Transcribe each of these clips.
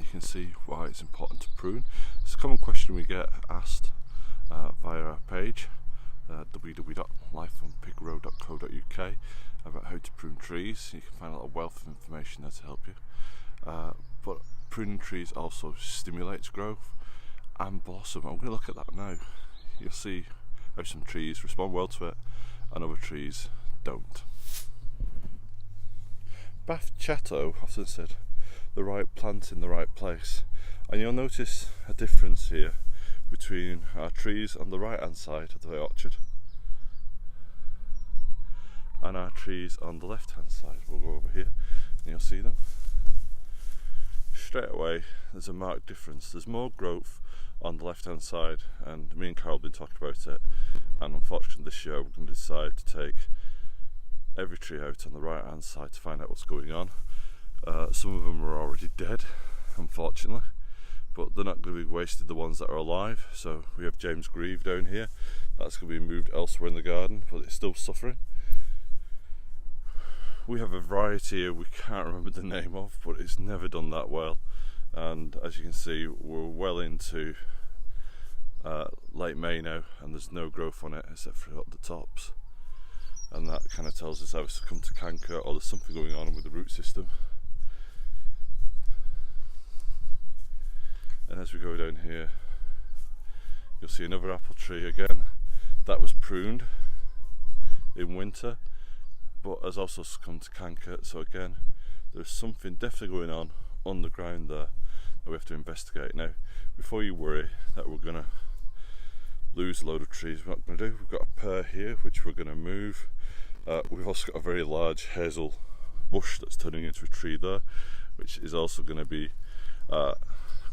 can see why it's important to prune. It's a common question we get asked via our page, www.lifeonpigrow.co.uk, about how to prune trees. You can find a wealth of information there to help you. But pruning trees also stimulates growth and blossom. I'm going to look at that now. You'll see how some trees respond well to it and other trees don't. Bath Chatto often said, the right plant in the right place, and you'll notice a difference here between our trees on the right hand side of the orchard and our trees on the left hand side. We'll go over here and you'll see them. Straight away there's a marked difference. There's more growth on the left hand side, and me and Carol have been talking about it, and unfortunately this year we're going to decide to take every tree out on the right hand side to find out what's going on. Some of them are already dead, unfortunately, but they're not going to be wasted, the ones that are alive. So we have James Grieve down here, that's going to be moved elsewhere in the garden, but it's still suffering. We have a variety here we can't remember the name of, but it's never done that well, and as you can see we're well into late May now and there's no growth on it except for at the tops, and that kind of tells us either succumb to canker or there's something going on with the root system. And as we go down here you'll see another apple tree again that was pruned in winter but has also succumbed to canker. So again, there's something definitely going on underground there that we have to investigate. Now, before you worry that we're going to lose a load of trees, we're not going to do. We've got a pair here which we're going to move. We've also got a very large hazel bush that's turning into a tree there, which is also going to be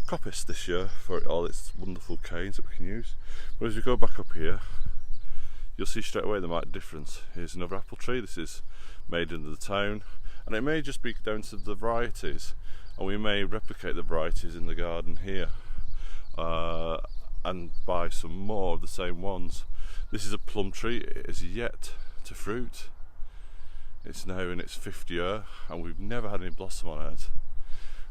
coppice this year for all its wonderful canes that we can use. But as we go back up here, you'll see straight away the marked difference. Here's another apple tree. This is made into the town, and it may just be down to the varieties, and we may replicate the varieties in the garden here and buy some more of the same ones. This is a plum tree. It is yet to fruit. It's now in its 5th year and we've never had any blossom on it,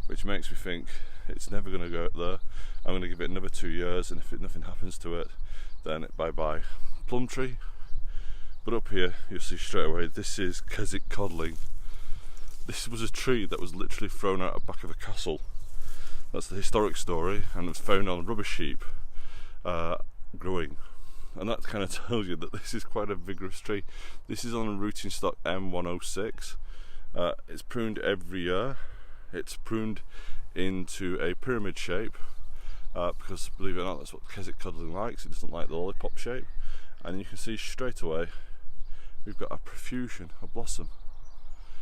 which makes me think it's never going to go out there. I'm going to give it another 2 years, and if nothing happens to it, then bye bye plum tree. But up here you'll see straight away this is Keswick codling. This was a tree that was literally thrown out of the back of a castle. That's the historic story, and it was found on a rubbish heap growing, and that kind of tells you that this is quite a vigorous tree. This is on a rooting stock M106. It's pruned every year. It's pruned into a pyramid shape because, believe it or not, that's what Keswick codling likes. It doesn't like the lollipop shape, and you can see straight away we've got a profusion of blossom.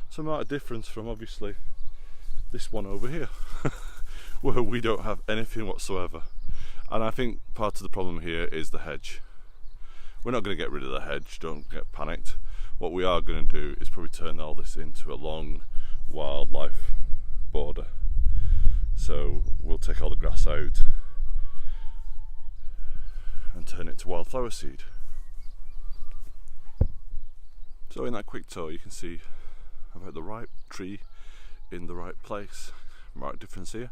Some amount of difference from obviously this one over here where we don't have anything whatsoever. And I think part of the problem here is the hedge. We're not going to get rid of the hedge, don't get panicked. What we are going to do is probably turn all this into a long wildlife border. So we'll take all the grass out and turn it to wildflower seed. So in that quick tour you can see about the right tree in the right place. Marked difference here.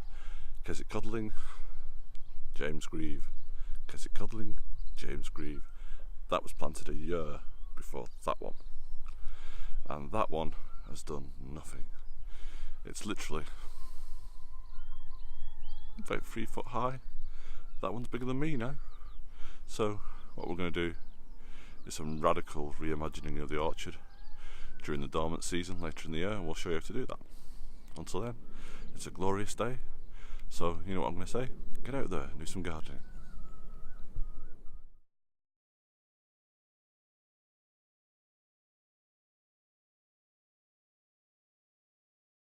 Keswick codling, James Grieve. Keswick codling, James Grieve. That was planted a year before that one, and that one has done nothing. It's literally about 3 foot high. That one's bigger than me now. So what we're going to do is some radical reimagining of the orchard during the dormant season later in the year, and we'll show you how to do that. Until then, it's a glorious day, so you know what I'm going to say, get out there and do some gardening.